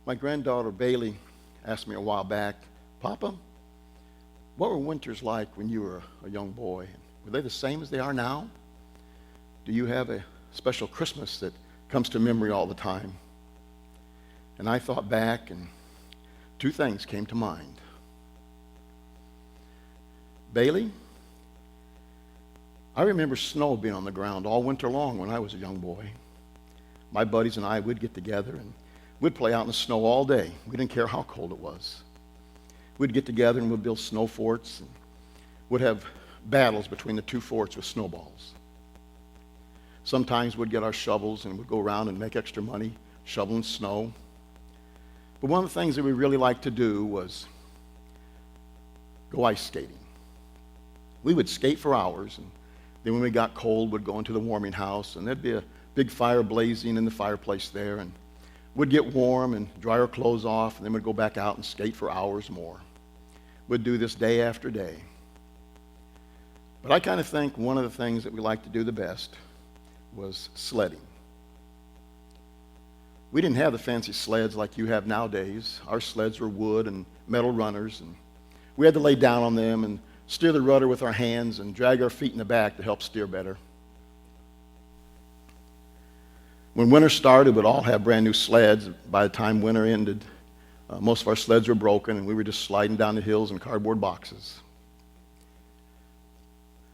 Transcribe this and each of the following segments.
My granddaughter Bailey asked me a while back, Papa, what were winters like when you were a young boy? Were they the same as they are now? Do you have a special Christmas that comes to memory all the time? And I thought back, and two things came to mind. Bailey, I remember snow being on the ground all winter long when I was a young boy. My buddies and I would get together and we'd play out in the snow all day. We didn't care how cold it was. We'd get together and we'd build snow forts and we'd have battles between the two forts with snowballs. Sometimes we'd get our shovels and we'd go around and make extra money shoveling snow. But one of the things that we really liked to do was go ice skating. We would skate for hours, and then when we got cold, we'd go into the warming house, and there'd be a big fire blazing in the fireplace there, and we'd get warm and dry our clothes off, and then we'd go back out and skate for hours more. We'd do this day after day. But I kind of think one of the things that we liked to do the best was sledding. We didn't have the fancy sleds like you have nowadays. Our sleds were wood and metal runners, and we had to lay down on them and steer the rudder with our hands and drag our feet in the back to help steer better. When winter started, we'd all have brand new sleds. By the time winter ended, most of our sleds were broken, and we were just sliding down the hills in cardboard boxes.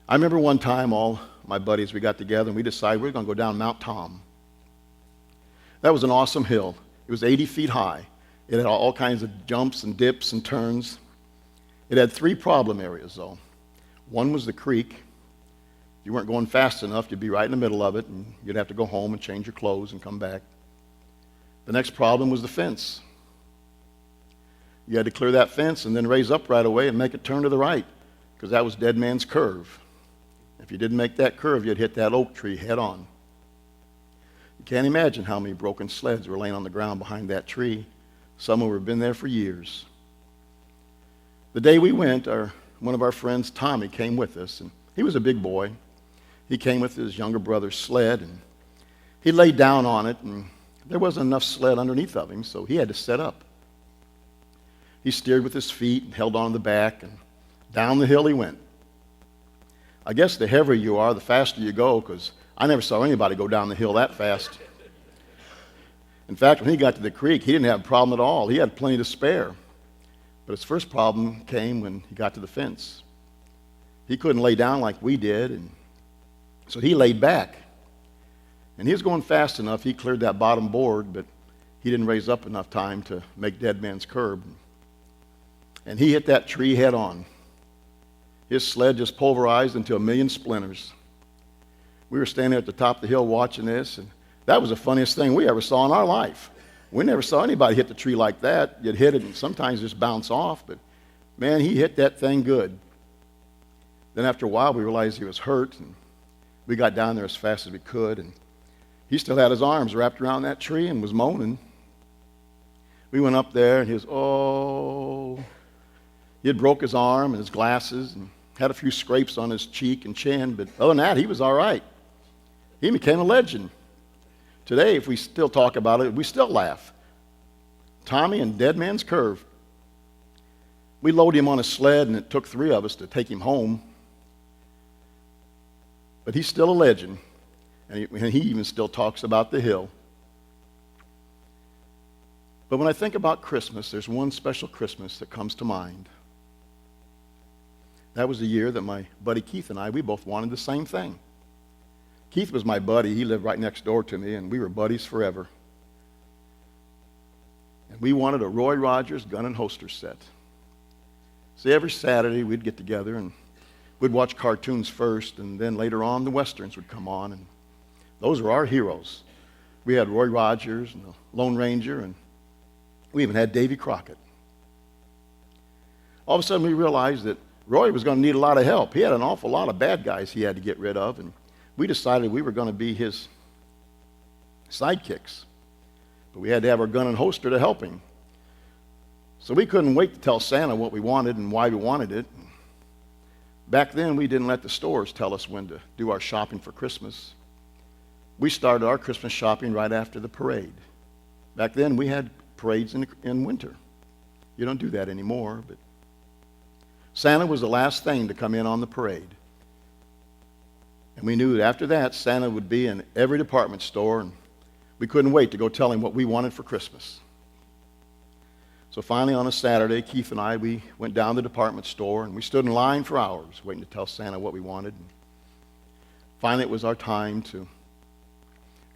I remember one time all my buddies, we got together, and we decided we were going to go down Mount Tom. That was an awesome hill. It was 80 feet high. It had all kinds of jumps and dips and turns. It had three problem areas, though. One was the creek. If you weren't going fast enough, you'd be right in the middle of it, and you'd have to go home and change your clothes and come back. The next problem was the fence. You had to clear that fence and then raise up right away and make it turn to the right, because that was Dead Man's Curve. If you didn't make that curve, you'd hit that oak tree head on. You can't imagine how many broken sleds were laying on the ground behind that tree. Some of them had been there for years. The day we went, one of our friends, Tommy, came with us, and he was a big boy. He came with his younger brother's sled, and he laid down on it, and there wasn't enough sled underneath of him, so he had to set up. He steered with his feet and held on to the back, and down the hill he went. I guess the heavier you are, the faster you go, because I never saw anybody go down the hill that fast. In fact, when he got to the creek, he didn't have a problem at all. He had plenty to spare. But his first problem came when he got to the fence. He couldn't lay down like we did, and so he laid back. And he was going fast enough. He cleared that bottom board, but he didn't raise up enough time to make Dead Man's Curve. And he hit that tree head on. His sled just pulverized into a million splinters. We were standing at the top of the hill watching this, and that was the funniest thing we ever saw in our life. We never saw anybody hit the tree like that. You'd hit it and sometimes just bounce off, but man, he hit that thing good. Then after a while, we realized he was hurt, and we got down there as fast as we could, and he still had his arms wrapped around that tree and was moaning. We went up there, and he had broke his arm and his glasses and had a few scrapes on his cheek and chin, but other than that, he was all right. He became a legend. Today, if we still talk about it, we still laugh. Tommy and Dead Man's Curve. We loaded him on a sled, and it took three of us to take him home. But he's still a legend, and he even still talks about the hill. But when I think about Christmas, there's one special Christmas that comes to mind. That was the year that my buddy Keith and I, we both wanted the same thing. Keith was my buddy. He lived right next door to me, and we were buddies forever. And we wanted a Roy Rogers gun and holster set. See, every Saturday we'd get together, and we'd watch cartoons first, and then later on the Westerns would come on, and those were our heroes. We had Roy Rogers and the Lone Ranger, and we even had Davy Crockett. All of a sudden we realized that Roy was going to need a lot of help. He had an awful lot of bad guys he had to get rid of, and we decided we were going to be his sidekicks. But we had to have our gun and holster to help him. So we couldn't wait to tell Santa what we wanted and why we wanted it. Back then, we didn't let the stores tell us when to do our shopping for Christmas. We started our Christmas shopping right after the parade. Back then, we had parades in winter. You don't do that anymore, but Santa was the last thing to come in on the parade. And we knew that after that, Santa would be in every department store, and we couldn't wait to go tell him what we wanted for Christmas. So finally, on a Saturday, Keith and I, we went down to the department store, and we stood in line for hours waiting to tell Santa what we wanted. And finally, it was our time to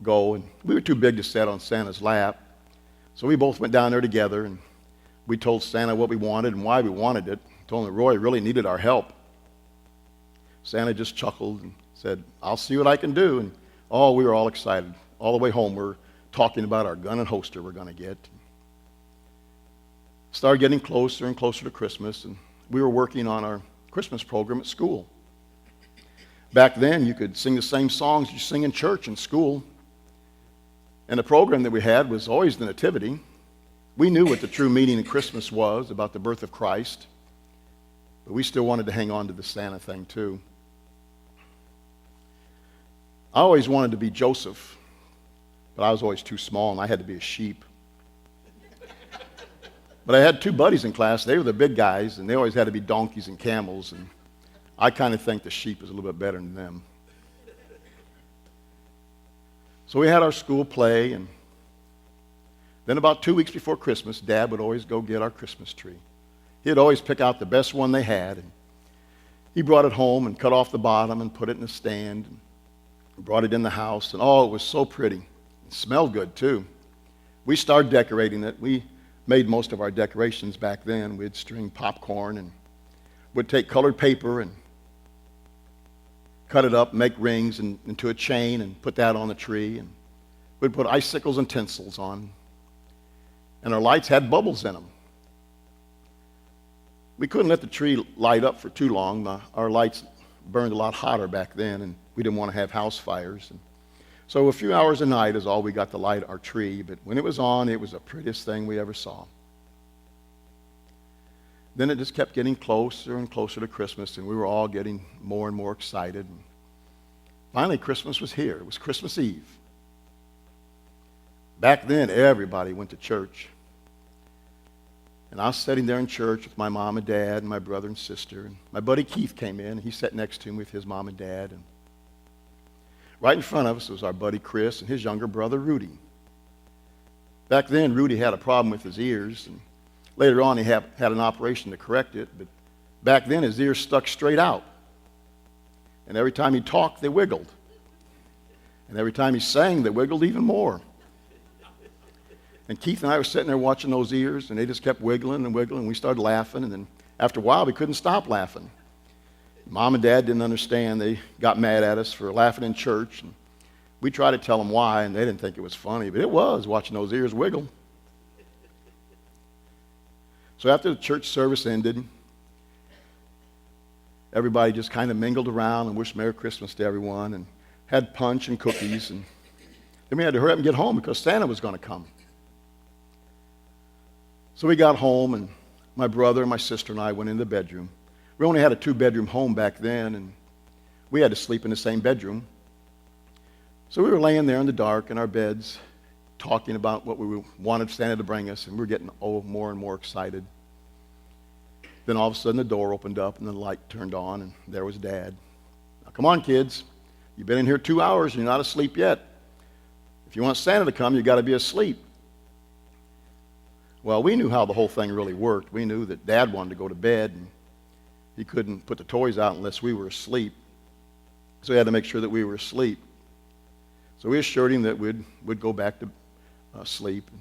go, and we were too big to sit on Santa's lap. So we both went down there together, and we told Santa what we wanted and why we wanted it. Told him that Roy really needed our help. Santa just chuckled and said, "I'll see what I can do." And we were all excited. All the way home, we're talking about our gun and holster we're going to get. Started getting closer and closer to Christmas, and we were working on our Christmas program at school. Back then, you could sing the same songs you sing in church and school. And the program that we had was always the Nativity. We knew what the true meaning of Christmas was, about the birth of Christ. But we still wanted to hang on to the Santa thing, too. I always wanted to be Joseph, but I was always too small, and I had to be a sheep. But I had two buddies in class. They were the big guys, and they always had to be donkeys and camels, and I kind of think the sheep is a little bit better than them. So we had our school play, and then about 2 weeks before Christmas, Dad would always go get our Christmas tree. He'd always pick out the best one they had, and he brought it home and cut off the bottom and put it in a stand and brought it in the house, and it was so pretty. It smelled good, too. We started decorating it. We made most of our decorations back then. We'd string popcorn and would take colored paper and cut it up, make rings into a chain and put that on the tree. And we'd put icicles and tinsels on. And our lights had bubbles in them. We couldn't let the tree light up for too long. Our lights burned a lot hotter back then, and we didn't want to have house fires. And so a few hours a night is all we got to light our tree. But when it was on, it was the prettiest thing we ever saw. Then it just kept getting closer and closer to Christmas, and we were all getting more and more excited. And finally, Christmas was here. It was Christmas Eve. Back then, everybody went to church. And I was sitting there in church with my mom and dad and my brother and sister. And my buddy Keith came in, and he sat next to him with his mom and dad. And right in front of us was our buddy Chris and his younger brother Rudy. Back then, Rudy had a problem with his ears, and later on he had an operation to correct it, but back then his ears stuck straight out. And every time he talked, they wiggled. And every time he sang, they wiggled even more. And Keith and I were sitting there watching those ears, and they just kept wiggling and wiggling, and we started laughing, and then after a while, we couldn't stop laughing. Mom and Dad didn't understand. They got mad at us for laughing in church, and we tried to tell them why, and they didn't think it was funny, but it was, watching those ears wiggle. So after the church service ended, everybody just kind of mingled around and wished Merry Christmas to everyone and had punch and cookies, and then we had to hurry up and get home because Santa was going to come. So we got home, and my brother and my sister and I went in the bedroom. We only had a 2-bedroom home back then, and we had to sleep in the same bedroom. So we were laying there in the dark in our beds, talking about what we wanted Santa to bring us, and we were getting more and more excited. Then all of a sudden the door opened up, and the light turned on, and there was Dad. "Now come on, kids. You've been in here 2 hours, and you're not asleep yet. If you want Santa to come, you've got to be asleep." Well, we knew how the whole thing really worked. We knew that Dad wanted to go to bed, and he couldn't put the toys out unless we were asleep. So he had to make sure that we were asleep. So we assured him that we'd go back to sleep. And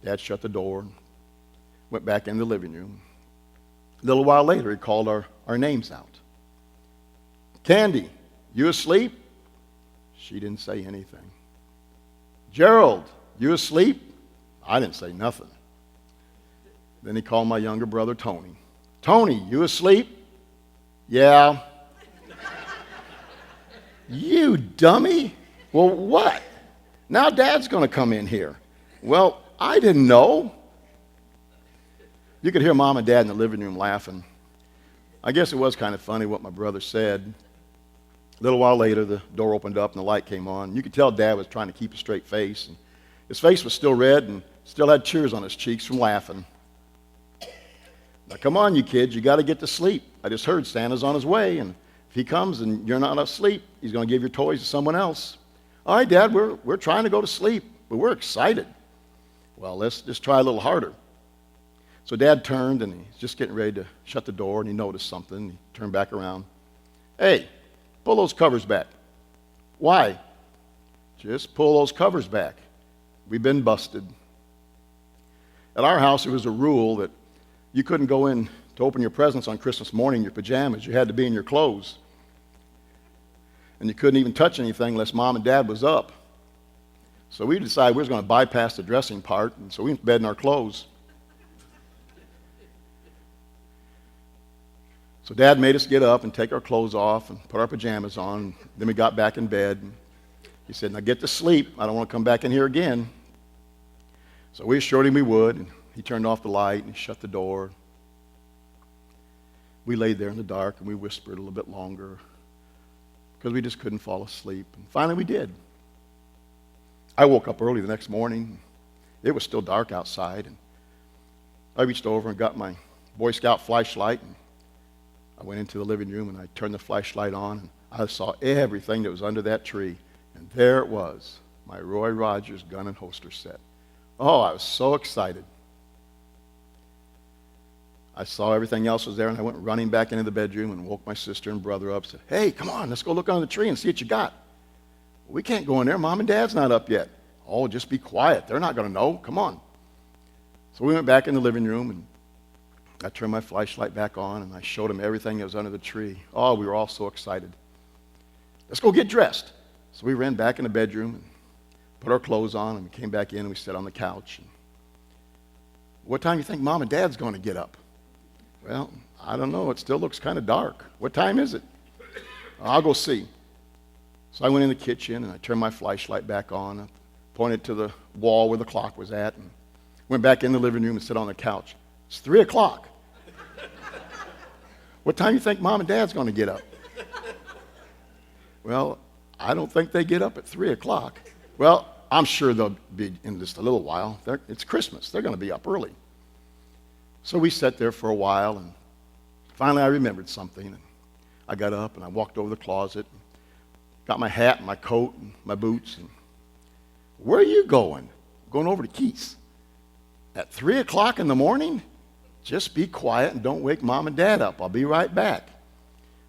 Dad shut the door and went back in the living room. A little while later, he called our names out. "Candy, you asleep?" She didn't say anything. "Gerald, you asleep?" I didn't say nothing. Then he called my younger brother, Tony. "Tony, you asleep?" "Yeah." "You dummy. Well, what? Now Dad's going to come in here." "Well, I didn't know." You could hear Mom and Dad in the living room laughing. I guess it was kind of funny what my brother said. A little while later, the door opened up and the light came on. You could tell Dad was trying to keep a straight face. And his face was still red, and still had tears on his cheeks from laughing. Now, come on, you kids, you got to get to sleep. I just heard Santa's on his way, and if he comes and you're not asleep, he's going to give your toys to someone else. All right, Dad, we're trying to go to sleep, but we're excited. Well, let's just try a little harder. So Dad turned, and he's just getting ready to shut the door, and he noticed something. He turned back around. Hey, pull those covers back. Why? Just pull those covers back. We've been busted. At our house, there was a rule that you couldn't go in to open your presents on Christmas morning in your pajamas. You had to be in your clothes. And you couldn't even touch anything unless Mom and Dad was up. So we decided we were going to bypass the dressing part, and so we went to bed in our clothes. So Dad made us get up and take our clothes off and put our pajamas on. Then we got back in bed. He said, now get to sleep. I don't want to come back in here again. So we assured him we would. And he turned off the light and he shut the door. We laid there in the dark and we whispered a little bit longer because we just couldn't fall asleep. And finally we did. I woke up early the next morning. It was still dark outside. And I reached over and got my Boy Scout flashlight. And I went into the living room and I turned the flashlight on. And I saw everything that was under that tree. And there it was, my Roy Rogers gun and holster set. Oh, I was so excited. I saw everything else was there, and I went running back into the bedroom and woke my sister and brother up and said, hey, come on, let's go look under the tree and see what you got. We can't go in there. Mom and Dad's not up yet. Oh, just be quiet. They're not going to know. Come on. So we went back in the living room, and I turned my flashlight back on, and I showed them everything that was under the tree. Oh, we were all so excited. Let's go get dressed. So we ran back in the bedroom and put our clothes on, and we came back in and we sat on the couch. And what time do you think Mom and Dad's going to get up? Well, I don't know. It still looks kind of dark. What time is it? I'll go see. So I went in the kitchen and I turned my flashlight back on. I pointed to the wall where the clock was at and went back in the living room and sat on the couch. It's 3 o'clock. What time do you think Mom and Dad's going to get up? Well, I don't think they get up at 3 o'clock. Well, I'm sure they'll be in just a little while. It's Christmas. They're going to be up early. So we sat there for a while, and finally I remembered something. And I got up, and I walked over to the closet, and got my hat and my coat and my boots. And where are you going? I'm going over to Keith's. At 3 o'clock in the morning? Just be quiet and don't wake Mom and Dad up. I'll be right back.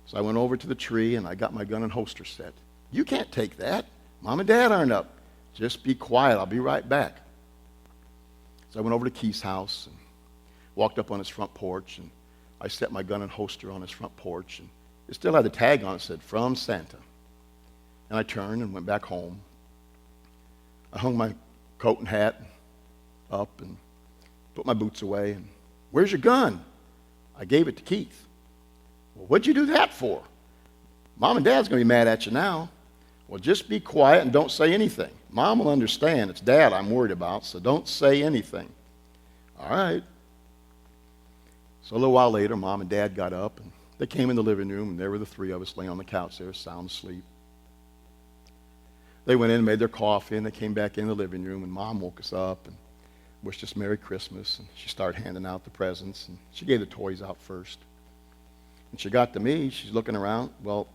So I went over to the tree, and I got my gun and holster set. You can't take that. Mom and Dad aren't up. Just be quiet. I'll be right back. So I went over to Keith's house and walked up on his front porch, and I set my gun and holster on his front porch, and it still had the tag on it that said, From Santa. And I turned and went back home. I hung my coat and hat up and put my boots away. And where's your gun? I gave it to Keith. Well, what'd you do that for? Mom and Dad's going to be mad at you now. Well, just be quiet and don't say anything. Mom will understand. It's Dad I'm worried about, so don't say anything. All right. So a little while later, Mom and Dad got up, and they came in the living room, and there were the three of us laying on the couch there, sound asleep. They went in and made their coffee, and they came back in the living room, and Mom woke us up and wished us Merry Christmas, and she started handing out the presents, and she gave the toys out first. And she got to me, she's looking around. Well,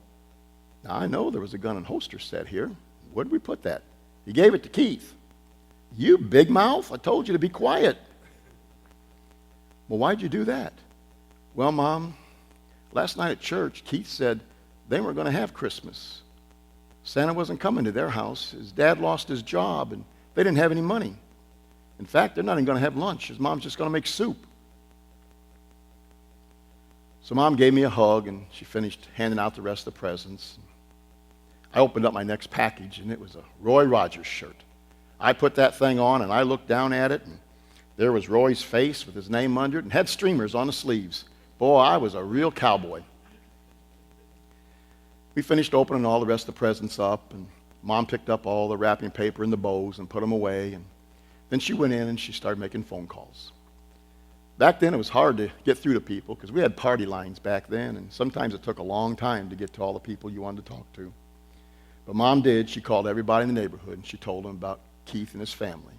now I know there was a gun and holster set here. Where did we put that? You gave it to Keith. You big mouth, I told you to be quiet. Well, why'd you do that? Well, Mom, last night at church, Keith said they weren't going to have Christmas. Santa wasn't coming to their house. His dad lost his job, and they didn't have any money. In fact, they're not even going to have lunch. His mom's just going to make soup. So Mom gave me a hug, and she finished handing out the rest of the presents. I opened up my next package, and it was a Roy Rogers shirt. I put that thing on, and I looked down at it, and there was Roy's face with his name under it and had streamers on the sleeves. Boy, I was a real cowboy. We finished opening all the rest of the presents up, and Mom picked up all the wrapping paper and the bows and put them away. And then she went in and she started making phone calls. Back then, it was hard to get through to people because we had party lines back then, and sometimes it took a long time to get to all the people you wanted to talk to. But Mom did. She called everybody in the neighborhood, and she told them about Keith and his family.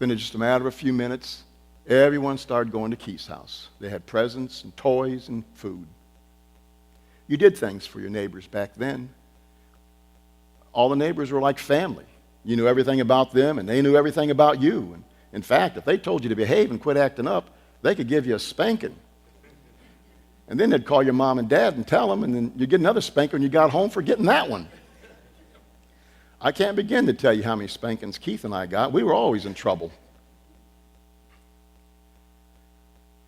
Spent just a matter of a few minutes. Everyone started going to Keith's house. They had presents and toys and food. You did things for your neighbors back then. All the neighbors were like family. You knew everything about them, and they knew everything about you. And in fact, if they told you to behave and quit acting up, they could give you a spanking. And then they'd call your mom and dad and tell them, and then you'd get another spanking when you got home for getting that one. I can't begin to tell you how many spankings Keith and I got. We were always in trouble.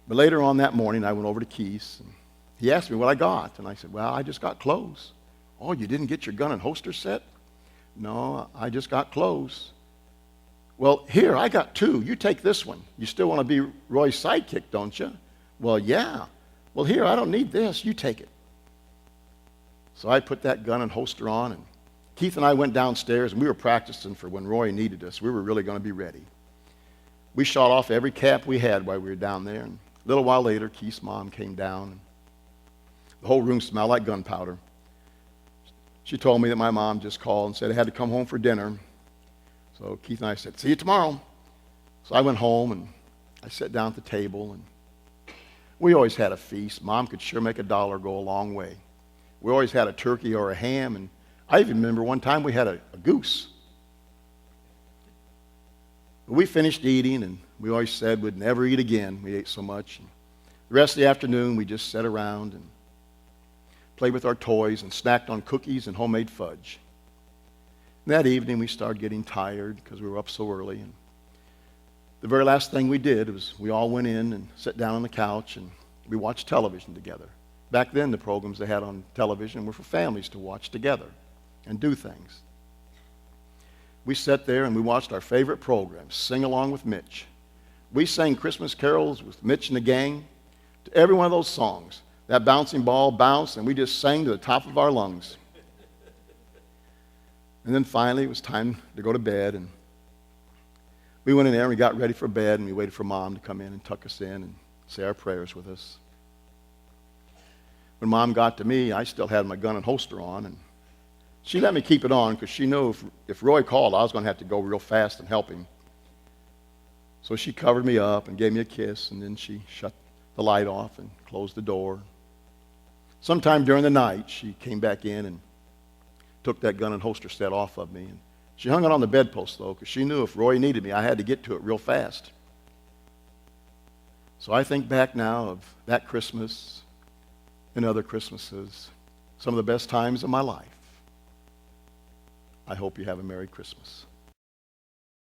But later on that morning, I went over to Keith's, and he asked me what I got. And I said, well, I just got clothes. Oh, you didn't get your gun and holster set? No, I just got clothes. Well, here, I got two. You take this one. You still want to be Roy's sidekick, don't you? Well, yeah. Well, here, I don't need this. You take it. So I put that gun and holster on, and Keith and I went downstairs, and we were practicing for when Roy needed us. We were really going to be ready. We shot off every cap we had while we were down there, and a little while later, Keith's mom came down, and the whole room smelled like gunpowder. She told me that my mom just called and said I had to come home for dinner. So Keith and I said, see you tomorrow. So I went home, and I sat down at the table, and we always had a feast. Mom could sure make $1 go a long way. We always had a turkey or a ham, and I even remember one time we had a goose. But we finished eating, and we always said we'd never eat again. We ate so much. And the rest of the afternoon, we just sat around and played with our toys and snacked on cookies and homemade fudge. And that evening, we started getting tired because we were up so early. And the very last thing we did was we all went in and sat down on the couch, and we watched television together. Back then, the programs they had on television were for families to watch together and do things. We sat there and we watched our favorite programs, Sing Along with Mitch. We sang Christmas carols with Mitch and the gang to every one of those songs. That bouncing ball bounced, and we just sang to the top of our lungs. And then finally, it was time to go to bed, and we went in there and we got ready for bed, and we waited for Mom to come in and tuck us in and say our prayers with us. When Mom got to me, I still had my gun and holster on, and she let me keep it on because she knew if Roy called, I was going to have to go real fast and help him. So she covered me up and gave me a kiss, and then she shut the light off and closed the door. Sometime during the night, she came back in and took that gun and holster set off of me. And she hung it on the bedpost, though, because she knew if Roy needed me, I had to get to it real fast. So I think back now of that Christmas and other Christmases, some of the best times of my life. I hope you have a Merry Christmas.